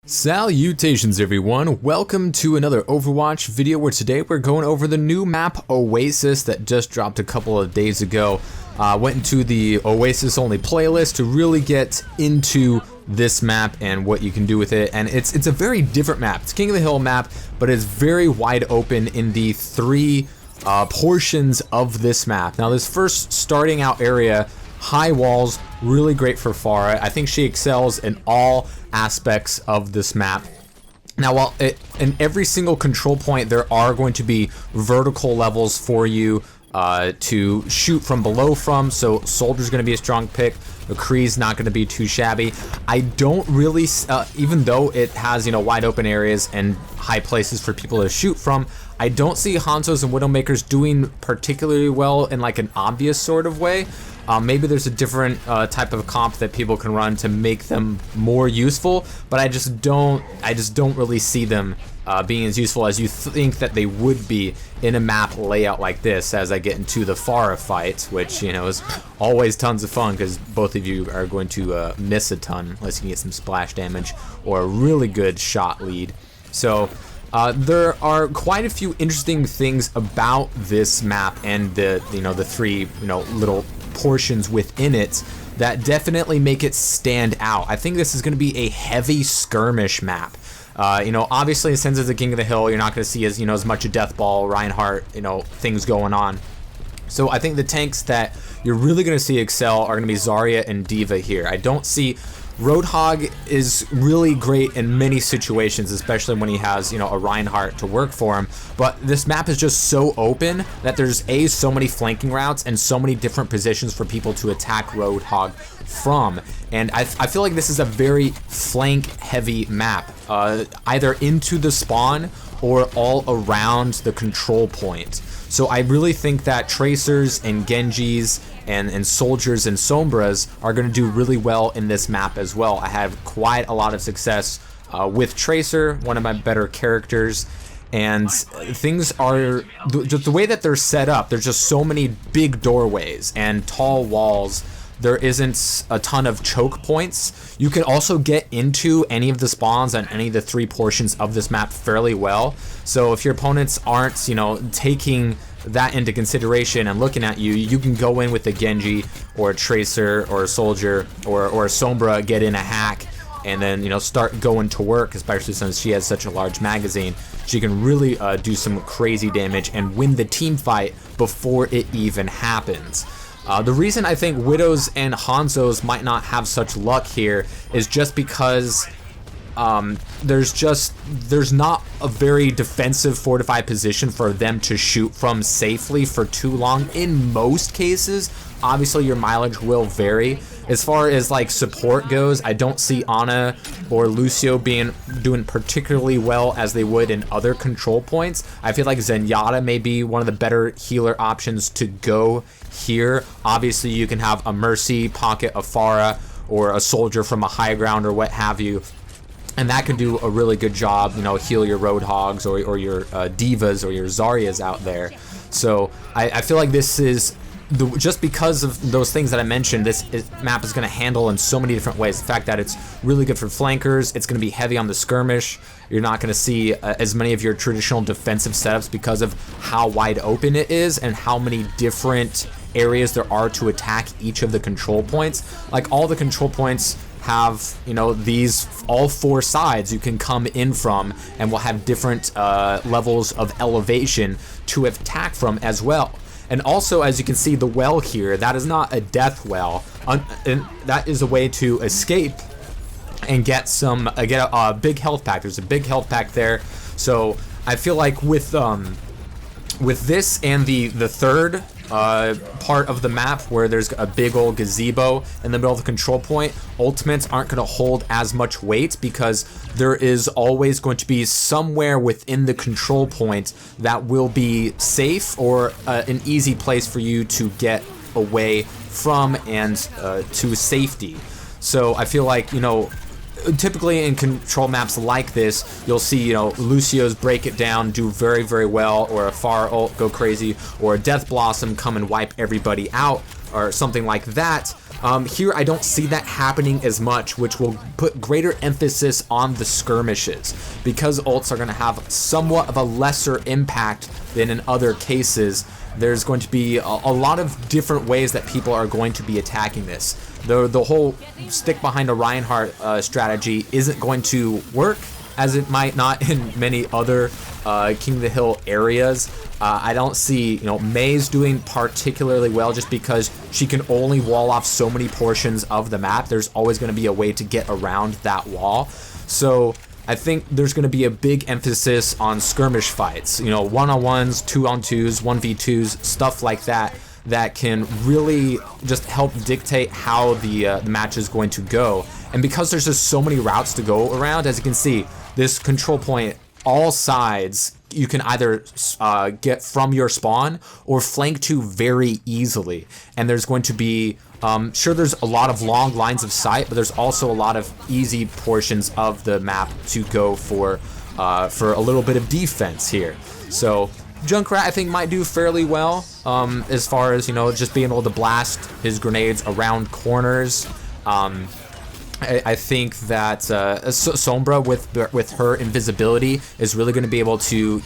Salutations everyone, welcome to another Overwatch video where today we're going over the new map Oasis that just dropped a couple of days ago. Went into the Oasis only playlist to really get into this map and what you can do with it, and it's a very different map. It's King of the Hill map, but it's very wide open in the three portions of this map. Now this first starting out area, high walls, really great for Pharah. I think she excels in all aspects of this map. Now while in every single control point there are going to be vertical levels for you to shoot from below from, so Soldier's going to be a strong pick. McCree's not going to be too shabby. I don't really, even though it has, you know, wide open areas and high places for people to shoot from, I don't see Hanzos and Widowmakers doing particularly well in like an obvious sort of way. Maybe there's a different type of comp that people can run to make them more useful, but I just don't really see them being as useful as you think that they would be in a map layout like this. As I get into the Pharah fight, which, you know, is always tons of fun because both of you are going to miss a ton unless you can get some splash damage or a really good shot lead. So there are quite a few interesting things about this map and the three little portions within it that definitely make it stand out. I think this is going to be a heavy skirmish map. Obviously since it's the King of the Hill, you're not going to see as much a Death Ball, Reinhardt, things going on. So I think the tanks that you're really going to see excel are going to be Zarya and D.Va here. I don't see Roadhog is really great in many situations, especially when he has, a Reinhardt to work for him. But this map is just so open that there's so many flanking routes and so many different positions for people to attack Roadhog from. And I feel like this is a very flank-heavy map, either into the spawn or all around the control point. So I really think that Tracers and Genjis and Soldiers and Sombras are going to do really well in this map as well. I have quite a lot of success with Tracer, one of my better characters, and things are, the way that they're set up, there's just so many big doorways and tall walls. There isn't a ton of choke points. You can also get into any of the spawns on any of the three portions of this map fairly well. So if your opponents aren't, taking that into consideration and looking at you, you can go in with a Genji or a Tracer or a Soldier or a Sombra, get in a hack, and then start going to work, especially since she has such a large magazine. She can really do some crazy damage and win the team fight before it even happens. The reason I think Widows and Hanzos might not have such luck here is just because there's not a very defensive fortified position for them to shoot from safely for too long in most cases. Obviously your mileage will vary. As far as like support goes, I don't see Ana or Lucio doing particularly well as they would in other control points. I feel like Zenyatta may be one of the better healer options to go here. Obviously you can have a Mercy pocket of Pharah or a Soldier from a high ground or what have you, and that can do a really good job, heal your Roadhogs or your Divas or your Zaryas out there. So I feel like this is, just because of those things that I mentioned, this map is going to handle in so many different ways. The fact that it's really good for flankers, it's going to be heavy on the skirmish. You're not going to see as many of your traditional defensive setups because of how wide open it is and how many different areas there are to attack each of the control points. Like all the control points have, these all four sides you can come in from, and will have different levels of elevation to attack from as well. And also, as you can see, the well here, that is not a death well, and that is a way to escape and get a big health pack. There's a big health pack there. So I feel like with this and the third part of the map where there's a big old gazebo in the middle of the control point, ultimates aren't going to hold as much weight because there is always going to be somewhere within the control point that will be safe or an easy place for you to get away from and to safety. So I feel like, typically in control maps like this, you'll see, Lucio's break it down, do very, very well, or a Pharah ult go crazy, or a Death Blossom come and wipe everybody out, or something like that. Here I don't see that happening as much, which will put greater emphasis on the skirmishes, because ults are going to have somewhat of a lesser impact than in other cases. There's going to be a lot of different ways that people are going to be attacking this. The whole stick behind a Reinhardt strategy isn't going to work, as it might not in many other King of the Hill areas. I don't see, Mei's doing particularly well just because she can only wall off so many portions of the map. There's always going to be a way to get around that wall. So I think there's going to be a big emphasis on skirmish fights, one-on-ones, two-on-twos, 1v2s, stuff like that, that can really just help dictate how the match is going to go. And because there's just so many routes to go around, as you can see, this control point, all sides, you can either get from your spawn or flank to very easily. And there's going to be, sure, there's a lot of long lines of sight, but there's also a lot of easy portions of the map to go for a little bit of defense here. So Junkrat, I think, might do fairly well as far as, just being able to blast his grenades around corners. I think that Sombra with her invisibility is really going to be able to,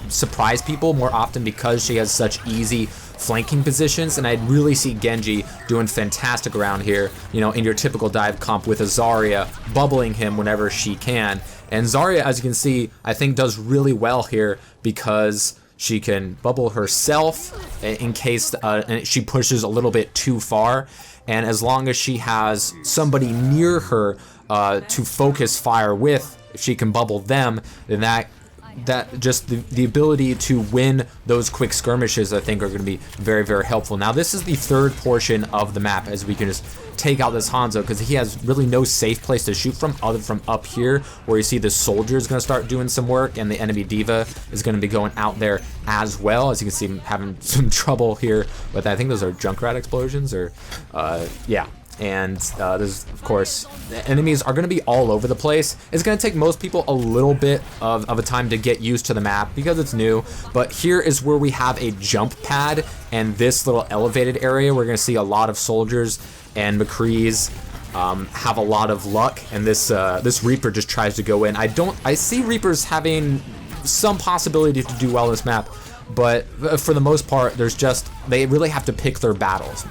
surprise people more often because she has such easy flanking positions. And I really see Genji doing fantastic around here, in your typical dive comp with a Zarya, bubbling him whenever she can. And Zarya, as you can see, I think does really well here because she can bubble herself in case she pushes a little bit too far. And as long as she has somebody near her to focus fire with, if she can bubble them, then that just the ability to win those quick skirmishes, I think, are going to be very, very helpful. Now, this is the third portion of the map, as we can just take out this Hanzo, because he has really no safe place to shoot from other from up here, where you see the soldier is going to start doing some work, and the enemy diva is going to be going out there as well. As you can see, I'm having some trouble here with, I think those are Junkrat explosions, or yeah. And there's, of course, the enemies are going to be all over the place. It's going to take most people a little bit of a time to get used to the map because it's new, but here is where we have a jump pad, and this little elevated area, we're going to see a lot of soldiers, and McCree's have a lot of luck, and this Reaper just tries to go in. I see Reapers having some possibility to do well in this map, but for the most part, they really have to pick their battles,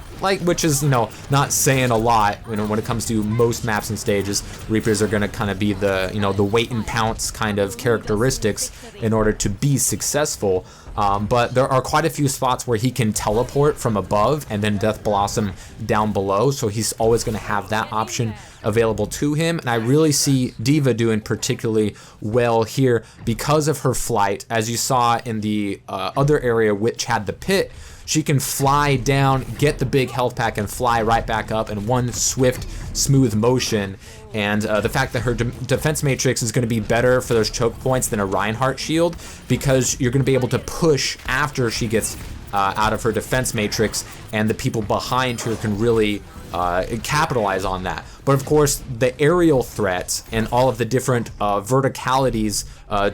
which is, not saying a lot, when it comes to most maps and stages. Reapers are going to kind of be the wait and pounce kind of characteristics in order to be successful. But there are quite a few spots where he can teleport from above and then Death Blossom down below, so he's always going to have that option available to him. And I really see D.Va doing particularly well here because of her flight. As you saw in the other area, which had the pit, she can fly down, get the big health pack, and fly right back up in one swift, smooth motion. And the fact that her defense matrix is going to be better for those choke points than a Reinhardt shield, because you're going to be able to push after she gets out of her defense matrix, and the people behind her can really capitalize on that. But of course, the aerial threats and all of the different verticalities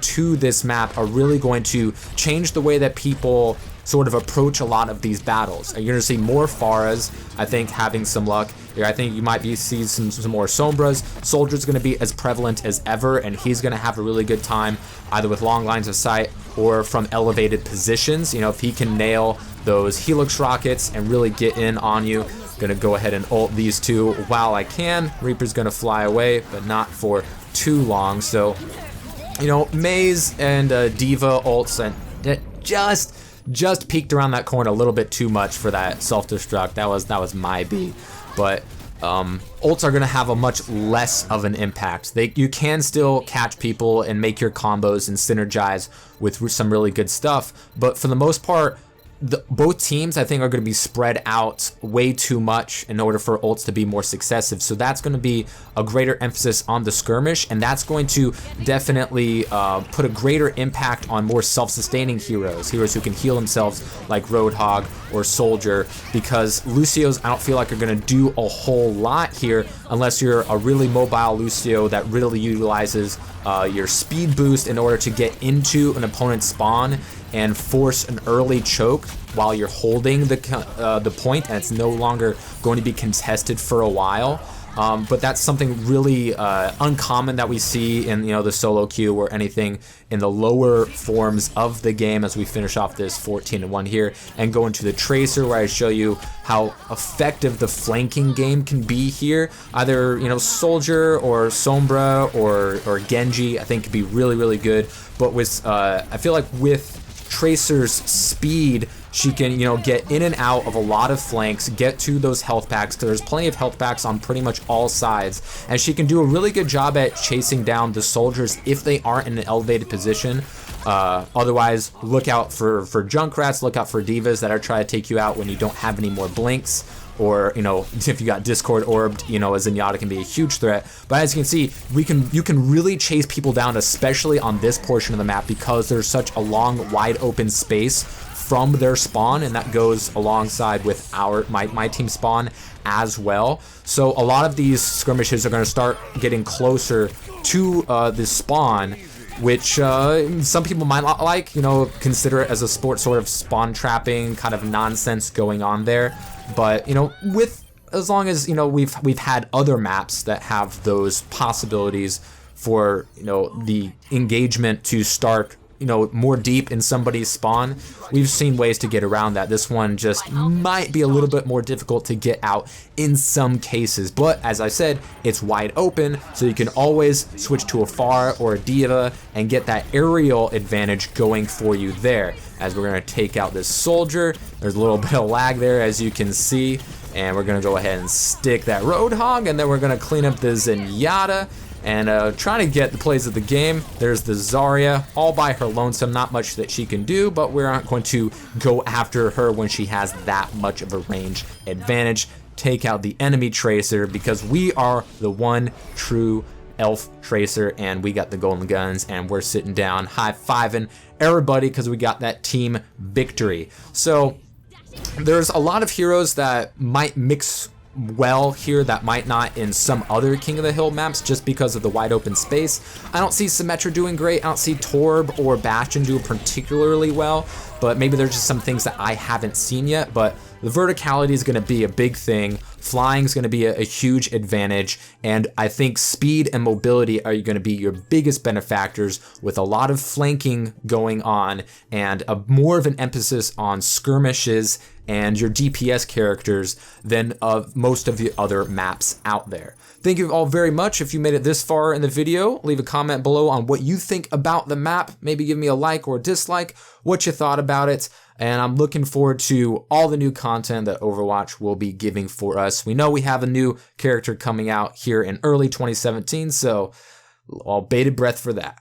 to this map are really going to change the way that people sort of approach a lot of these battles. And you're going to see more Pharahs, I think, having some luck here. I think you might see some more Sombras. Soldier's going to be as prevalent as ever, and he's going to have a really good time either with long lines of sight or from elevated positions. If he can nail those Helix rockets and really get in on you. Gonna go ahead and ult these two while I can. Reaper's gonna fly away, but not for too long. So, Mei's and D.Va ults, and just peeked around that corner a little bit too much for that self-destruct. That was my B. But ults are gonna have a much less of an impact. You can still catch people and make your combos and synergize with some really good stuff, but for the most part, both teams, I think, are going to be spread out way too much in order for ults to be more successive. So that's going to be a greater emphasis on the skirmish, and that's going to definitely put a greater impact on more self-sustaining heroes who can heal themselves, like Roadhog or soldier, because Lucio's I don't feel like are going to do a whole lot here unless you're a really mobile Lucio that really utilizes your speed boost in order to get into an opponent's spawn and force an early choke while you're holding the point, and it's no longer going to be contested for a while. But that's something really uncommon that we see in the solo queue or anything in the lower forms of the game, as we finish off this 14-1 here and go into the Tracer, where I show you how effective the flanking game can be here. Either Soldier or Sombra or Genji I think could be really good, but with I feel like with Tracer's speed, she can, get in and out of a lot of flanks, get to those health packs, because there's plenty of health packs on pretty much all sides, and she can do a really good job at chasing down the soldiers if they aren't in an elevated position. Otherwise, look out for Junkrats, look out for divas that are trying to take you out when you don't have any more blinks, or if you got Discord orbed, a Zenyatta can be a huge threat. But as you can see, you can really chase people down, especially on this portion of the map, because there's such a long, wide open space from their spawn, and that goes alongside with my team spawn as well. So a lot of these skirmishes are going to start getting closer to the spawn, which some people might not like, consider it as a sport, sort of spawn trapping kind of nonsense going on there. But as long as we've had other maps that have those possibilities for the engagement to start more deep in somebody's spawn, we've seen ways to get around that. This one just might be a little bit more difficult to get out in some cases, but as I said, it's wide open, so you can always switch to a Pharah or a Diva and get that aerial advantage going for you there. As we're going to take out this soldier, there's a little bit of lag there, as you can see, and we're going to go ahead and stick that Roadhog, and then we're going to clean up the Zenyatta and trying to get the plays of the game. There's the Zarya all by her lonesome, not much that she can do, but we're not going to go after her when she has that much of a range advantage. Take out the enemy Tracer, because we are the one true elf Tracer, and we got the golden guns, and we're sitting down high-fiving everybody because we got that team victory. So there's a lot of heroes that might mix well here that might not in some other King of the Hill maps, just because of the wide open space. I don't see Symmetra doing great. I don't see Torb or Bastion doing particularly well, but maybe there's just some things that I haven't seen yet. But the verticality is going to be a big thing. Flying is going to be a huge advantage, and I think speed and mobility are going to be your biggest benefactors, with a lot of flanking going on and more of an emphasis on skirmishes and your DPS characters than of most of the other maps out there. Thank you all very much. If you made it this far in the video, leave a comment below on what you think about the map. Maybe give me a like or a dislike, what you thought about it. And I'm looking forward to all the new content that Overwatch will be giving for us. We know we have a new character coming out here in early 2017, so all bated breath for that.